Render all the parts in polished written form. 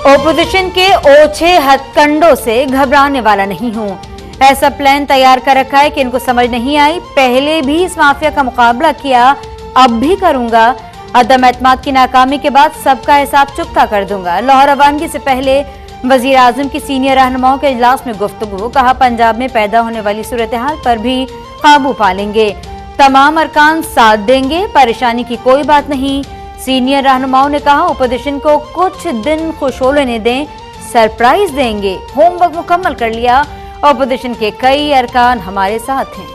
Opposition के ओछे हथकंडों से घबराने वाला नहीं हूं। ऐसा प्लान तैयार कर रखा है कि इनको समझ नहीं आई। पहले भी इस माफिया का मुकाबला किया, अब भी करूंगा। अदम एतमाद की नाकामी के बाद सबका हिसाब चुकता कर दूंगा। लाहौर रवानगी से पहले वजीर आजम की सीनियर रहनुमाओं के इजलास में गुफ्तगू। कहा, पंजाब में पैदा होने वाली सूरत हाल पर भी काबू पा लेंगे। तमाम अरकान साथ देंगे, परेशानी की कोई बात नहीं। सीनियर रहनुमाओं ने कहा, ओपोजिशन को कुछ दिन खुश होने दें, सरप्राइज देंगे। होमवर्क मुकम्मल कर लिया, ओपोजिशन के कई अरकान हमारे साथ हैं।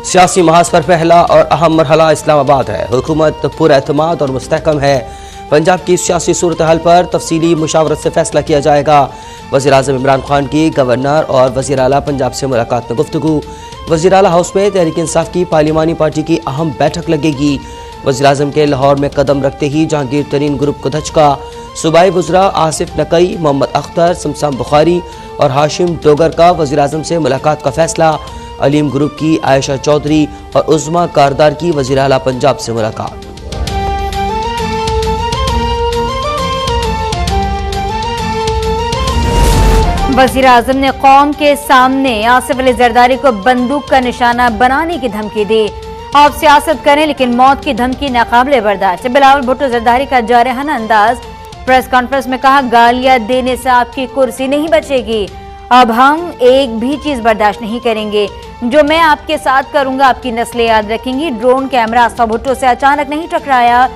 सियासी महाज पर पहला और अहम मरहला इस्लामाबाद है। हुकूमत पुरएतमाद और मुस्तहकम है। पंजाब की सियासी सूरत हाल पर तफसीली मुशावरत से फैसला किया जाएगा। वज़ीर आज़म इमरान खान की गवर्नर और वज़ीर आला पंजाब से मुलाकात में गुफ्तगू। वज़ीर आला हाउस में तहरीक इंसाफ की पार्लिमानी पार्टी की अहम बैठक लगेगी। वज़ीर आज़म के लाहौर में कदम रखते ही जहांगीर तरीन ग्रुप को धचका। सूबाई वज़रा आसिफ नकई, मोहम्मद अख्तर, समसाम बुखारी और हाशिम डोगर का वज़ीर आज़म से मुलाकात का फैसला। अलीम ग्रुप की आयशा चौधरी और उज़मा कारदार की वज़ीर आला पंजाब से मुलाकात। वज़ीर आज़म ने कौम के सामने आसिफ अली जरदारी को बंदूक का निशाना बनाने की धमकी दी। आप सियासत करें लेकिन मौत की धमकी नाकाबिले बर्दाश्त। बिलावल भुट्टो जरदारी का जारहाना अंदाज। प्रेस कॉन्फ्रेंस में कहा, गालियां देने से आपकी कुर्सी नहीं बचेगी। अब हम एक भी चीज बर्दाश्त नहीं करेंगे। जो मैं आपके साथ करूंगा आपकी नस्लें याद रखेंगी। ड्रोन कैमरा आसफा भुट्टो से अचानक नहीं टकराया,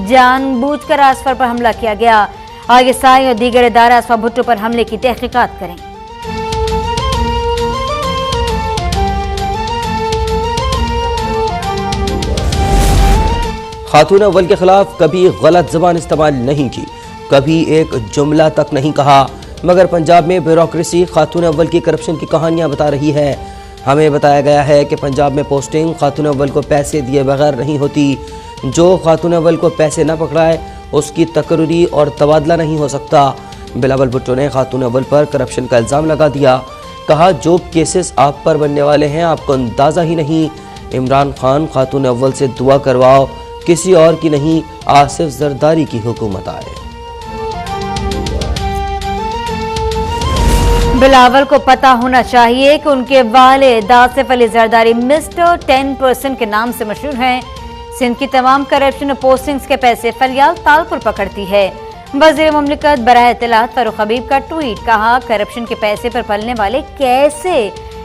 जानबूझकर आसफा पर हमला किया गया। आईएसआई और दीगर इदारे आसफा भुट्टो पर हमले की तहकीकात करें। खातून अव्वल के खिलाफ कभी गलत जबान इस्तेमाल नहीं की, कभी एक जुमला तक नहीं कहा, मगर पंजाब में ब्यूरोक्रेसी खातून अव्वल की करप्शन की कहानियां बता रही है। हमें बताया गया है कि पंजाब में पोस्टिंग खातून अव्वल को पैसे दिए बगैर नहीं होती। जो खातून अव्वल को पैसे न पकड़ाए उसकी तकर्री और तबादला नहीं हो सकता। बिलावल भुट्टो ने खातून अव्वल पर करप्शन का इल्ज़ाम लगा दिया। कहा, जो केसेस आप पर बनने वाले हैं आपको अंदाज़ा ही नहीं। इमरान खान खातून अव्वल से दुआ करवाओ, किसी और की नहीं, आसिफ जरदारी की हुकूमत आए। बिलावल को पता होना चाहिए कि उनके वालिद आसिफ अली जरदारी मिस्टर 10% के नाम से मशहूर हैं। सिंध की तमाम करप्शन और पोस्टिंग्स के पैसे फलियाल तालपुर पकड़ती है। वज़ीर मुमलिकत बराए इत्तलात फारूक हबीब का ट्वीट। कहा, करप्शन के पैसे पर पलने वाले कैसे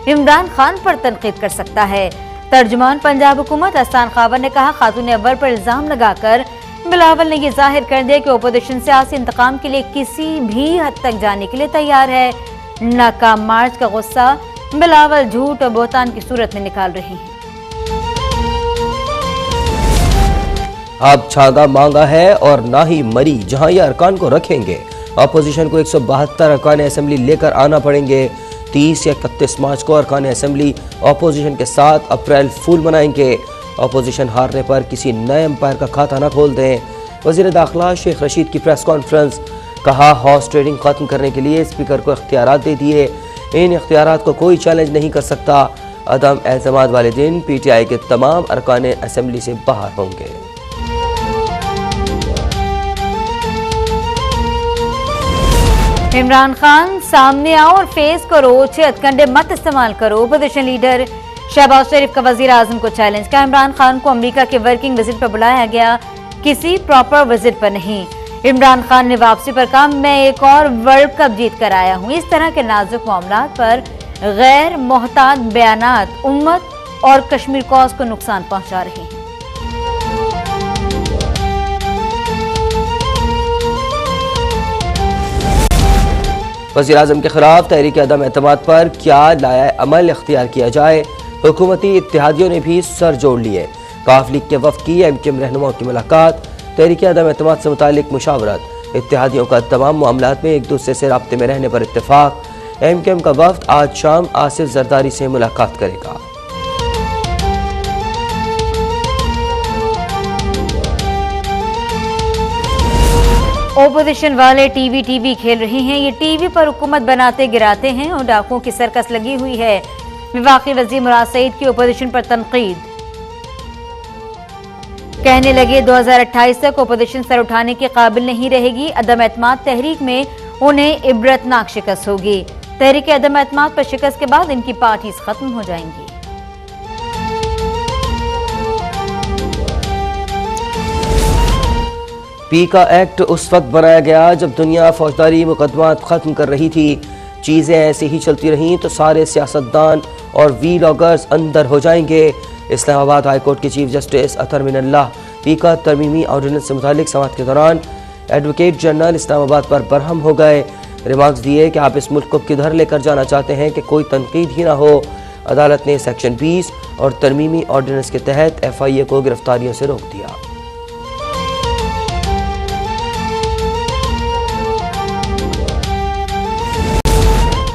इमरान खान पर तनकीद कर सकता है। तर्जुमान पंजाब हुकूमत अहसान खावर ने कहा, खातून अव्वल पर इल्जाम लगाकर बिलावल ने यह जाहिर कर दिया कि ओपोजिशन सियासी इंतकाम के लिए किसी भी हद तक जाने के लिए तैयार है। नाकाम मार्च का गुस्सा बिलावल झूठ और बोहतान की सूरत में निकाल रहे हैं। अब छागा मांगा है और ना ही मरी, जहां ये अरकान को रखेंगे। अपोजिशन को 172 अरकान असेंबली लेकर आना पड़ेंगे। 30 या 31 मार्च को अरकान असेंबली अपोजिशन के साथ अप्रैल फूल मनाएंगे। अपोजिशन हारने पर किसी नए एम्पायर का खाता न खोल दें। वज़ीर दाखिला शेख रशीद की प्रेस कॉन्फ्रेंस। कहा, हॉर्स ट्रेडिंग खत्म करने के लिए स्पीकर को इख्तियारात दे दिए। इन इख्तियारात को कोई चैलेंज नहीं कर सकता। अदम एतमाद वाले दिन पीटीआई के तमाम अरकान असेंबली से बाहर होंगे। इमरान खान, सामने आओ और फेस करो, ओछे हथकंडे मत इस्तेमाल करो। ओपोजिशन लीडर शहबाज शरीफ का वज़ीर आज़म को चैलेंज। का इमरान खान को अमेरिका के वर्किंग विजिट पर बुलाया गया, किसी प्रॉपर विजिट पर नहीं। इमरान खान ने वापसी पर कहा, मैं एक और वर्ल्ड कप जीत कर आया हूं। इस तरह के नाजुक मामलात पर गैर मोहतात बयानात उम्मत और कश्मीर कॉज को नुकसान पहुंचा रहे हैं। वज़ीर आज़म के खिलाफ तहरीक अदम एतमाद पर क्या लाया अमल इख्तियार किया जाए। हुकूमती इत्तेहादियों ने भी सर जोड़ लिए। काफ लीग के वफ़द की एमकेएम रहनुमाओं की मुलाकात। तहरीक अदम एतमाद से मुतालिक मुशावरत। इत्तेहादियों का तमाम मामलात में एक दूसरे से राब्ते में रहने पर इत्तेफाक। एमकेएम का वफ़द आज शाम आसिफ जरदारी से मुलाकात करेगा। ओपोजिशन वाले टीवी खेल रहे हैं। ये टीवी पर हुकूमत बनाते गिराते हैं और डाकुओं की सर्कस लगी हुई है। वफाकी वज़ीर मुराद सईद की ओपोजिशन पर तनकीद। कहने लगे 2028 तक अपोजिशन सर उठाने के काबिल नहीं रहेगी। अदम एतमाद तहरीक में उन्हें इबरतनाक शिकस्त होगी। तहरीक अदम एतमाद पर शिकस्त के बाद इनकी पार्टीज खत्म हो जाएंगी। पीका एक्ट उस वक्त बनाया गया जब दुनिया फौजदारी मुकदमात ख़त्म कर रही थी। चीज़ें ऐसे ही चलती रहीं तो सारे सियासतदान और वीलॉगर्स अंदर हो जाएंगे। इस्लामाबाद हाई कोर्ट के चीफ जस्टिस अतर मिनल्लाह पीका तरमीमी ऑर्डिनेंस से मुतालिक समाअत के दौरान एडवोकेट जनरल इस्लामाबाद पर बरहम हो गए। रिमार्क्स दिए कि आप इस मुल्क को किधर लेकर जाना चाहते हैं कि कोई तनकीद ही ना हो। अदालत ने सेक्शन 20 और तरमीमी ऑर्डिनेंस के तहत FIA को गिरफ्तारियों से रोक दिया।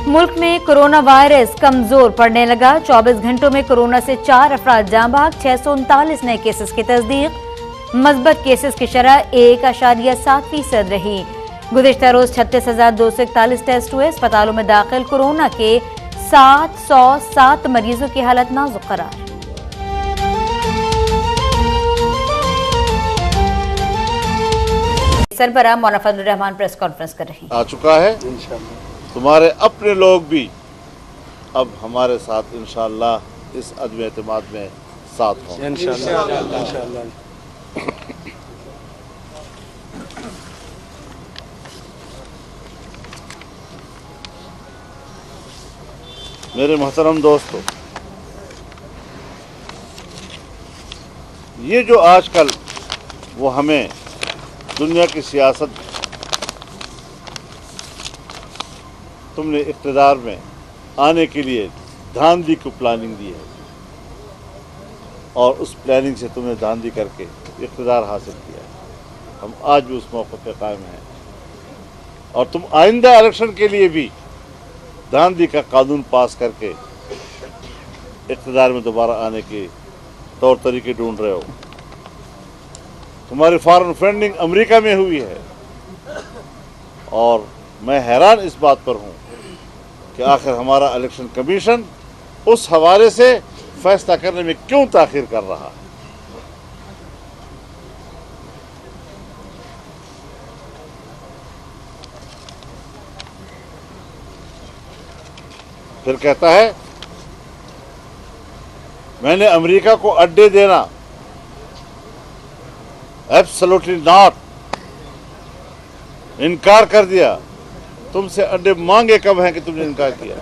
मुल्क में कोरोना वायरस कमजोर पड़ने लगा। 24 घंटों में कोरोना से 4 अफराद जाँ भाग, 639 नए केसेस की तस्दीक। मस्बत केसेस की शरह 1.7% रही। गुज़िश्ता रोज 36,241 टेस्ट हुए। अस्पतालों में दाखिल कोरोना के 707 मरीजों की हालत नाजुक करार। सरबराह मौलाना फजलुर रहमान प्रेस कॉन्फ्रेंस कर रहे हैं। आ चुका है तुम्हारे अपने लोग भी अब हमारे साथ इंशाअल्लाह इस अदम एतमाद में साथ होंगे इंशाअल्लाह। मेरे मोहतरम दोस्तों, ये जो आजकल वो हमें दुनिया की सियासत तुमने इक़्तिदार में आने के लिए धांधली को प्लानिंग दी है और उस प्लानिंग से तुमने धांधली करके इक़्तिदार हासिल किया है। हम आज भी उस मौके पर कायम हैं और तुम आइंदा इलेक्शन के लिए भी धांधली का कानून पास करके इक़्तिदार में दोबारा आने के तौर तरीके ढूंढ रहे हो। तुम्हारी फॉरेन फंडिंग अमेरिका में हुई है और मैं हैरान इस बात पर हूँ कि आखिर हमारा इलेक्शन कमीशन उस हवाले से फैसला करने में क्यों ताख़ीर कर रहा है। फिर कहता है मैंने अमेरिका को अड्डे देना, एब्सोल्युटली नॉट, इनकार कर दिया। तुमसे अड्डे मांगे कब हैं कि तुमने इनकार किया।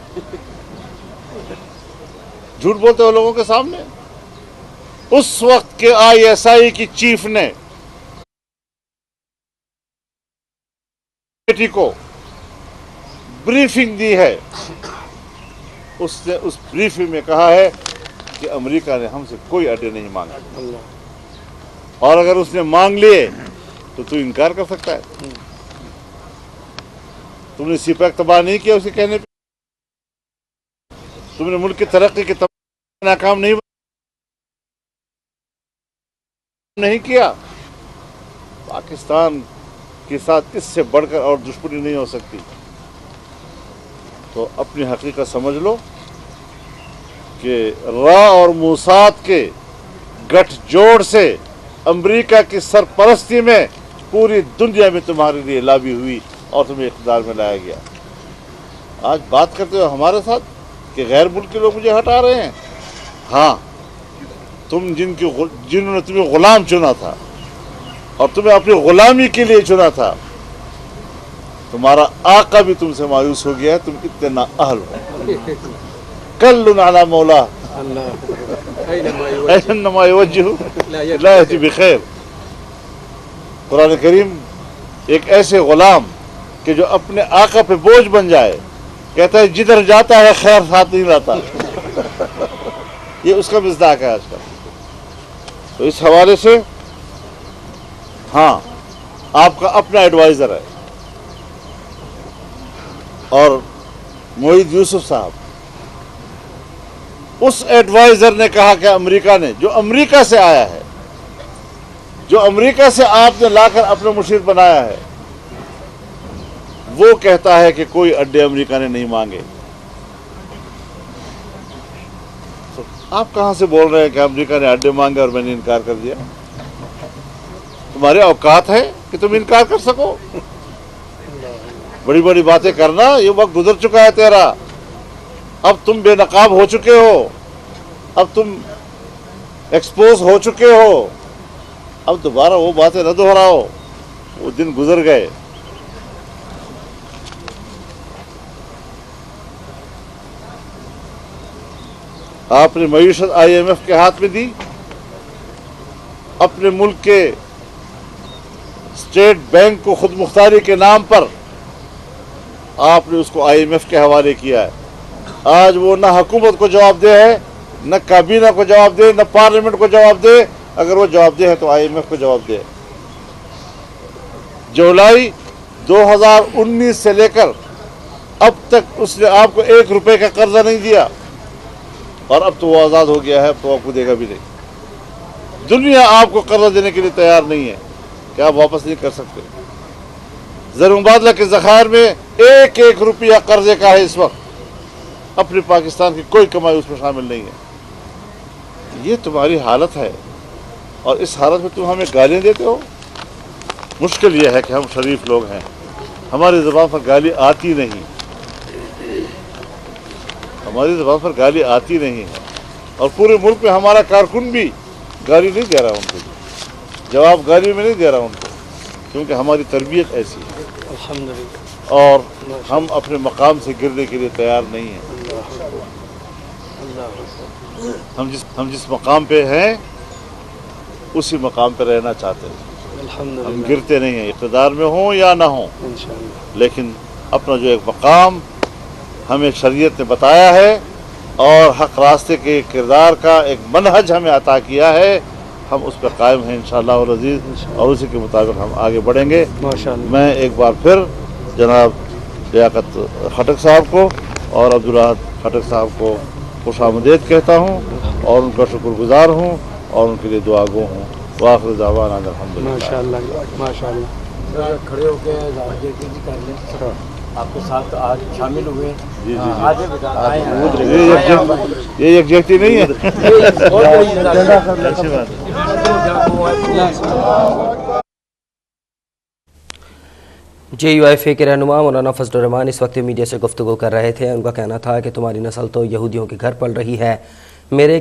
झूठ बोलते हो लोगों के सामने। उस वक्त के ISI की चीफ ने बेटी को ब्रीफिंग दी है। उसने उस ब्रीफिंग में कहा है कि अमेरिका ने हमसे कोई अड्डे नहीं मांगे और अगर उसने मांग लिए तो तू इनकार कर सकता है। तुमने सिपैक तबाह नहीं किया उसे कहने पे। तुमने मुल्क की तरक्की के नाकाम नहीं किया। पाकिस्तान के साथ इससे बढ़कर और दुश्मनी नहीं हो सकती। तो अपनी हकीकत समझ लो कि रा और मूसाद के गठजोड़ से अमेरिका की सरपरस्ती में पूरी दुनिया में तुम्हारे लिए लाबी हुई और तुम्हें इक़्तिदार में लाया गया। आज बात करते हो हमारे साथ कि गैर मुल्क के लोग मुझे हटा रहे हैं। हाँ, तुम जिन्होंने तुम्हें गुलाम चुना था और तुम्हें अपनी गुलामी के लिए चुना था, तुम्हारा आका भी तुमसे मायूस हो गया है। तुम इतने नाअहल हो। कल्लुन अला मौला ऐनमा युवज्जिहु ला यअति बिखैर। कुरान करीम एक ऐसे गुलाम कि जो अपने आका पे बोझ बन जाए, कहता है जिधर जाता है खैर साथ नहीं लाता। ये उसका मिज़दाक है आजकल। तो इस हवाले से हाँ, आपका अपना एडवाइज़र है और मोहिद यूसुफ साहब, उस एडवाइज़र ने कहा कि अमेरिका ने, जो अमेरिका से आया है, जो अमेरिका से आपने लाकर अपने मुशीर बनाया है, वो कहता है कि कोई अड्डे अमेरिका ने नहीं मांगे। तो आप कहां से बोल रहे हैं कि अमेरिका ने अड्डे मांगे और मैंने इनकार कर दिया। तुम्हारे औकात है कि तुम इनकार कर सको? बड़ी बड़ी बातें करना, ये वक्त गुजर चुका है तेरा। अब तुम बेनकाब हो चुके हो, अब तुम एक्सपोज हो चुके हो। अब दोबारा वो बातें न दोहराओ, वो दिन गुजर गए। आपने मईशत IMF के हाथ में दी, अपने मुल्क के स्टेट बैंक को खुद मुख्तारी के नाम पर आपने उसको IMF के हवाले किया है। आज वो न हुकूमत को जवाब दे है, न काबीना को जवाब दे, न पार्लियामेंट को जवाब दे। अगर वो जवाब दे है तो IMF को जवाब दे। जुलाई 2019 से लेकर अब तक उसने आपको 1 रुपए का कर्जा नहीं दिया, और अब तो वो आज़ाद हो गया है, अब तो आपको देगा भी नहीं। दुनिया आपको कर्जा देने के लिए तैयार नहीं है कि आप वापस नहीं कर सकते। ज़र मुबादला के ज़खायर में 1-1 रुपया कर्जे का है इस वक्त। अपने पाकिस्तान की कोई कमाई उसमें शामिल नहीं है। ये तुम्हारी हालत है, और इस हालत में तुम हमें गालियाँ देते हो। मुश्किल ये है कि हम शरीफ लोग हैं, हमारी ज़बान पर गाली आती नहीं, हमारी ज़बान पर गाली आती नहीं है। और पूरे मुल्क में हमारा कारकुन भी गाली नहीं दे रहा उनको, जवाब गाली में नहीं दे रहा उनको, क्योंकि हमारी तरबियत ऐसी है। अल्हम्दुलिल्लाह। और हम अपने मकाम से गिरने के लिए तैयार नहीं हैं। हम जिस मकाम पे हैं उसी मकाम पे रहना चाहते हैं। हम गिरते नहीं हैं, इक़्तिदार में हों या ना हों, लेकिन अपना जो एक मकाम हमें शरीयत ने बताया है और हक रास्ते के किरदार का एक मनहज हमें अता किया है, हम उस पर कायम हैं इंशाअल्लाह और अज़ीज़, और उसी के मुताबिक हम आगे बढ़ेंगे। मैं एक बार फिर जनाब लियाकत खटक साहब को और अब्दुल्लाह खटक साहब को खुशामदीद कहता हूँ और उनका शुक्रगुजार हूँ और उनके लिए दुआ गो हूँ। वाखिर दावाना अल्हम्दुलिल्लाह। माशाअल्लाह माशाअल्लाह। खड़े होकर जी कर लें, आपके साथ आज शामिल हुए। जी जी आगे ये यकजहती नहीं है। JUIFA के रहनुमा मौलाना फजलुर रहमान इस वक्त मीडिया से गुफ्तगू कर रहे थे। उनका कहना था कि तुम्हारी नस्ल तो यहूदियों के घर पल रही है, मेरे